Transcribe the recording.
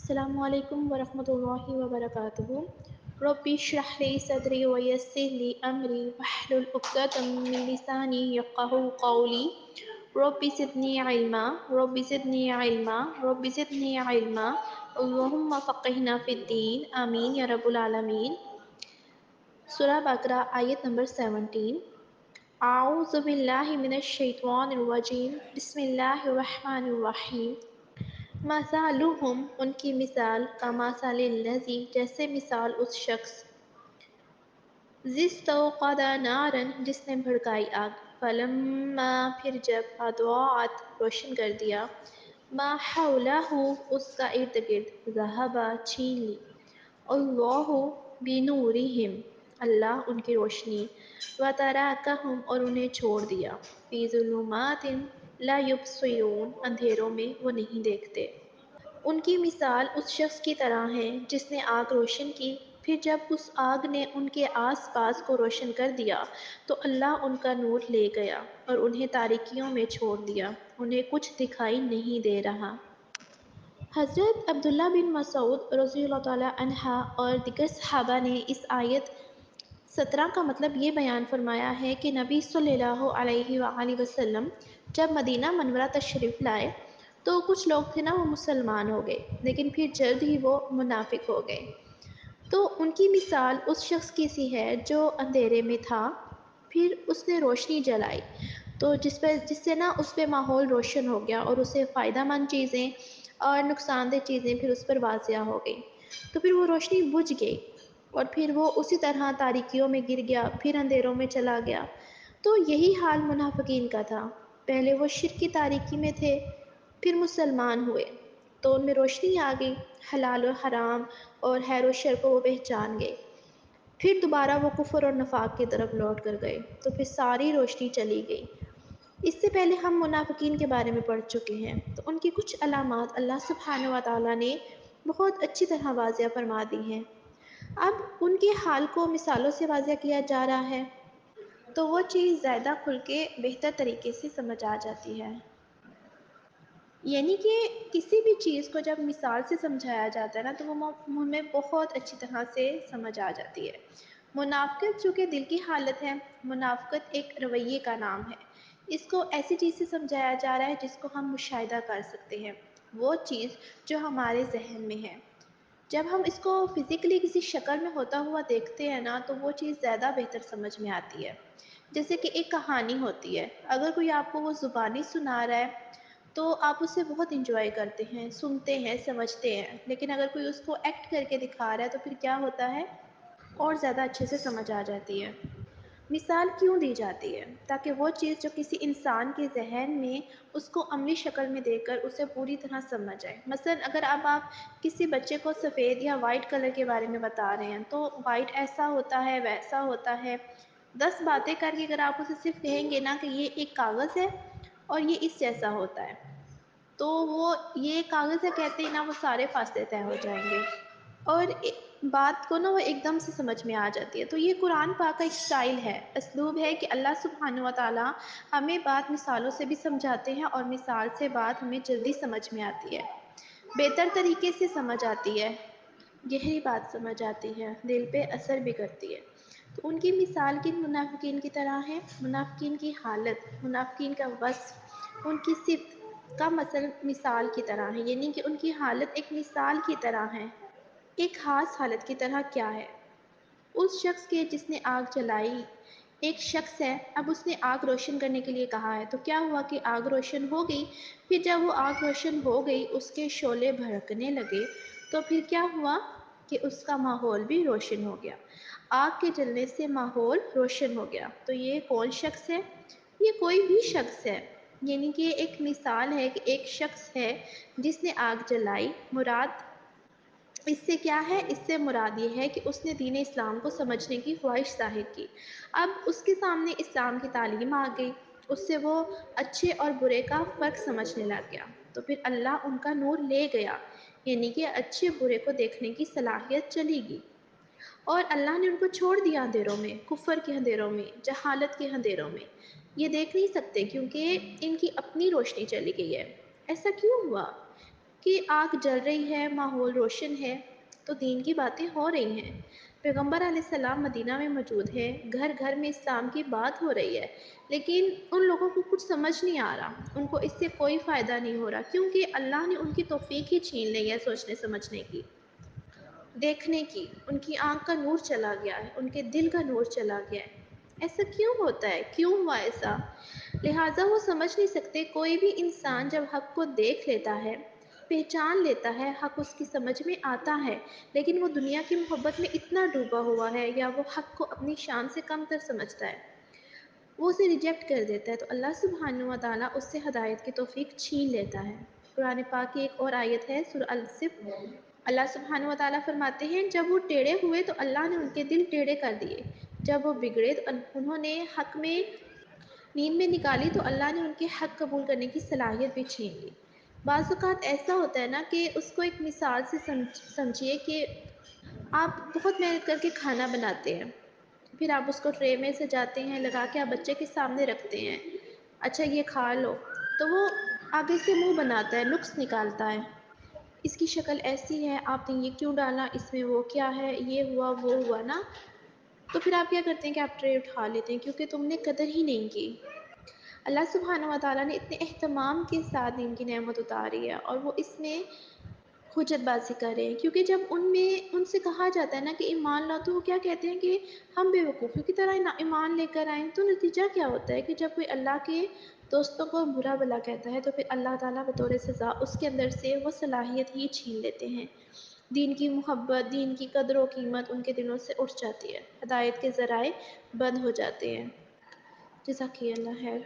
السلام علیکم ورحمۃ اللہ وبرکاتہ۔ رب اشرح لی صدری ویسر لی امری واحلل عقدۃ من لسانی یفقہوا قولی۔ رب زدنی علما رب زدنی علما رب زدنی علما اللہم فقہنا فی الدین آمین یا رب العالمین۔ سورہ بقرہ آیت نمبر 17۔ اعوذ باللہ من الشیطان الرجیم، بسم اللہ الرحمن الرحیم۔ مثالہم، ان کی مثال، کمثل الذی، جیسے مثال اس شخص، ذی استوقد نارا، جس نے بھڑکائی آگ، فلما، پھر جب، اضاءت، روشن کر دیا، ما حولہ، اس کا ارد گرد، ذہب، چھین لی، اللہ بنورہم، اللہ ان کی روشنی، وترکہم، اور انہیں چھوڑ دیا، فی ظلمات لا یبصرون، اندھیروں میں وہ نہیں دیکھتے۔ ان کی مثال اس شخص کی طرح ہے جس نے آگ روشن کی، پھر جب اس آگ نے ان کے آس پاس کو روشن کر دیا تو اللہ ان کا نور لے گیا اور انہیں تاریکیوں میں چھوڑ دیا، انہیں کچھ دکھائی نہیں دے رہا۔ حضرت عبداللہ بن مسعود رضی اللہ تعالیٰ عنہ اور دیگر صحابہ نے اس آیت 17 کا مطلب یہ بیان فرمایا ہے کہ نبی صلی اللہ علیہ وآلہ وسلم جب مدینہ منورہ تشریف لائے تو کچھ لوگ تھے نا، وہ مسلمان ہو گئے، لیکن پھر جلد ہی وہ منافق ہو گئے۔ تو ان کی مثال اس شخص کی سی ہے جو اندھیرے میں تھا، پھر اس نے روشنی جلائی، تو جس سے نا اس پہ ماحول روشن ہو گیا اور اسے فائدہ مند چیزیں اور نقصان دہ چیزیں پھر اس پر واضح ہو گئی، تو پھر وہ روشنی بجھ گئی اور پھر وہ اسی طرح تاریکیوں میں گر گیا، پھر اندھیروں میں چلا گیا۔ تو یہی حال منافقین کا تھا، پہلے وہ شرک کی تاریکی میں تھے، پھر مسلمان ہوئے تو ان میں روشنی آ گئی، حلال و حرام اور خیر و شر کو وہ پہچان گئے، پھر دوبارہ وہ کفر اور نفاق کی طرف لوٹ کر گئے، تو پھر ساری روشنی چلی گئی۔ اس سے پہلے ہم منافقین کے بارے میں پڑھ چکے ہیں، تو ان کی کچھ علامات اللہ سبحانہ و تعالیٰ نے بہت اچھی طرح واضح فرما دی ہیں۔ اب ان کے حال کو مثالوں سے واضح کیا جا رہا ہے تو وہ چیز زیادہ کھل کے بہتر طریقے سے سمجھ آ جاتی ہے۔ یعنی کہ کسی بھی چیز کو جب مثال سے سمجھایا جاتا ہے نا تو وہ ہمیں بہت اچھی طرح سے سمجھ آ جاتی ہے۔ منافقت جو کہ دل کی حالت ہے، منافقت ایک رویے کا نام ہے، اس کو ایسی چیز سے سمجھایا جا رہا ہے جس کو ہم مشاہدہ کر سکتے ہیں، وہ چیز جو ہمارے ذہن میں ہے۔ جب ہم اس کو فزیکلی کسی شکل میں ہوتا ہوا دیکھتے ہیں نا تو وہ چیز زیادہ بہتر سمجھ میں آتی ہے۔ جیسے کہ ایک کہانی ہوتی ہے، اگر کوئی آپ کو وہ زبانی سنا رہا ہے تو آپ اسے بہت انجوائے کرتے ہیں، سنتے ہیں، سمجھتے ہیں، لیکن اگر کوئی اس کو ایکٹ کر کے دکھا رہا ہے تو پھر کیا ہوتا ہے، اور زیادہ اچھے سے سمجھ آ جاتی ہے۔ مثال کیوں دی جاتی ہے؟ تاکہ وہ چیز جو کسی انسان کے ذہن میں اس کو عملی شکل میں دے کر اسے پوری طرح سمجھ آئے۔ مثلا اگر اب آپ کسی بچے کو سفید یا وائٹ کلر کے بارے میں بتا رہے ہیں تو وائٹ ایسا ہوتا ہے، ویسا ہوتا ہے، 10 باتیں کر کے اگر آپ اسے صرف کہیں گے نا کہ یہ ایک کاغذ ہے اور یہ اس جیسا ہوتا ہے، تو وہ یہ کاغذ ہے کہتے ہیں نا وہ سارے فاصلے طے ہو جائیں گے اور بات کو نا وہ ایک دم سے سمجھ میں آ جاتی ہے۔ تو یہ قرآن پاک کا ایک اسٹائل ہے، اسلوب ہے کہ اللہ سبحانہ و تعالیٰ ہمیں بات مثالوں سے بھی سمجھاتے ہیں اور مثال سے بات ہمیں جلدی سمجھ میں آتی ہے، بہتر طریقے سے سمجھ آتی ہے، گہری بات سمجھ آتی ہے، دل پہ اثر بھی کرتی ہے۔ تو ان کی مثال کن منافقین کی طرح ہے؟ منافقین کی حالت، منافقین کا وصف، ان کی صفت کا مثال کی طرح ہے، یعنی کہ ان کی حالت ایک مثال کی طرح ہے۔ ایک خاص حالت کی طرح کیا ہے؟ اس شخص کے جس نے آگ جلائی، ایک شخص ہے، اب اس نے آگ روشن کرنے کے لیے کہا ہے تو کیا ہوا کہ آگ روشن ہو گئی، پھر جب وہ آگ روشن ہو گئی اس کے شعلے بھڑکنے لگے تو پھر کیا ہوا کہ اس کا ماحول بھی روشن ہو گیا، آگ کے جلنے سے ماحول روشن ہو گیا۔ تو یہ کون شخص ہے؟ یہ کوئی بھی شخص ہے، یعنی کہ ایک مثال ہے کہ ایک شخص ہے جس نے آگ جلائی، مراد اس سے کیا ہے؟ اس سے مراد یہ ہے کہ اس نے دین اسلام کو سمجھنے کی خواہش ظاہر کی، اب اس کے سامنے اسلام کی تعلیم آ گئی، اس سے وہ اچھے اور برے کا فرق سمجھنے لگ گیا، تو پھر اللہ ان کا نور لے گیا، یعنی کہ اچھے برے کو دیکھنے کی صلاحیت چلی گئی اور اللہ نے ان کو چھوڑ دیا اندھیروں میں، کفر کے اندھیروں میں، جہالت کے اندھیروں میں، یہ دیکھ نہیں سکتے کیونکہ ان کی اپنی روشنی چلی گئی ہے۔ ایسا کیوں ہوا کیونکہ آگ جل رہی ہے، ماحول روشن ہے، تو دین کی باتیں ہو رہی ہیں۔ پیغمبر علیہ السلام مدینہ میں موجود ہے، گھر گھر میں اسلام کی بات ہو رہی ہے، لیکن ان لوگوں کو کچھ سمجھ نہیں آ رہا، ان کو اس سے کوئی فائدہ نہیں ہو رہا، کیونکہ اللہ نے ان کی توفیق ہی چھین لی ہے سوچنے سمجھنے کی، دیکھنے کی۔ ان کی آنکھ کا نور چلا گیا ہے، ان کے دل کا نور چلا گیا ہے۔ ایسا کیوں ہوتا ہے؟ کیوں ہوا ایسا؟ لہٰذا وہ سمجھ نہیں سکتے۔ کوئی بھی انسان جب حق کو دیکھ لیتا ہے، پہچان لیتا ہے، حق اس کی سمجھ میں آتا ہے، لیکن وہ دنیا کی محبت میں اتنا ڈوبا ہوا ہے یا وہ حق کو اپنی شان سے کم تر سمجھتا ہے، وہ اسے ریجیکٹ کر دیتا ہے، تو اللہ سبحانہ و تعالیٰ اس سے ہدایت کی توفیق چھین لیتا ہے۔ قرآن پاک کی ایک اور آیت ہے سورہ الصف، اللہ سبحانہ و تعالیٰ فرماتے ہیں جب وہ ٹیڑھے ہوئے تو اللہ نے ان کے دل ٹیڑھے کر دیے، جب وہ بگڑے تو انہوں نے حق میں نیند میں نکالی تو اللہ نے ان کے حق قبول کرنے کی صلاحیت بھی چھین لی۔ بعض اوقات ایسا ہوتا ہے نا کہ اس کو ایک مثال سے سمجھیے کہ آپ بہت محنت کر کے کھانا بناتے ہیں، پھر آپ اس کو ٹرے میں سجاتے ہیں، لگا کے آپ بچے کے سامنے رکھتے ہیں، اچھا یہ کھا لو، تو وہ آگے سے منہ بناتا ہے، نقص نکالتا ہے، اس کی شکل ایسی ہے، آپ نے یہ کیوں ڈالا، اس میں وہ کیا ہے، یہ ہوا وہ ہوا نا، تو پھر آپ کیا کرتے ہیں کہ آپ ٹرے اٹھا لیتے ہیں کیونکہ تم نے قدر ہی نہیں کی۔ اللہ سبحانہ و تعالیٰ نے اتنے اہتمام کے ساتھ ان کی نعمت اتاری ہے اور وہ اس میں حجت بازی کر رہے ہیں، کیونکہ جب ان سے کہا جاتا ہے نا کہ ایمان لاؤ، تو وہ کیا کہتے ہیں کہ ہم بے وقوفیوں کی طرح ایمان لے کر آئیں، تو نتیجہ کیا ہوتا ہے کہ جب کوئی اللہ کے دوستوں کو برا بلا کہتا ہے تو پھر اللہ تعالیٰ بطور سزا اس کے اندر سے وہ صلاحیت ہی چھین لیتے ہیں، دین کی محبت، دین کی قدر و قیمت ان کے دلوں سے اٹھ جاتی ہے، ہدایت کے ذرائع بند ہو جاتے ہیں۔ جزاک اللہ خیر۔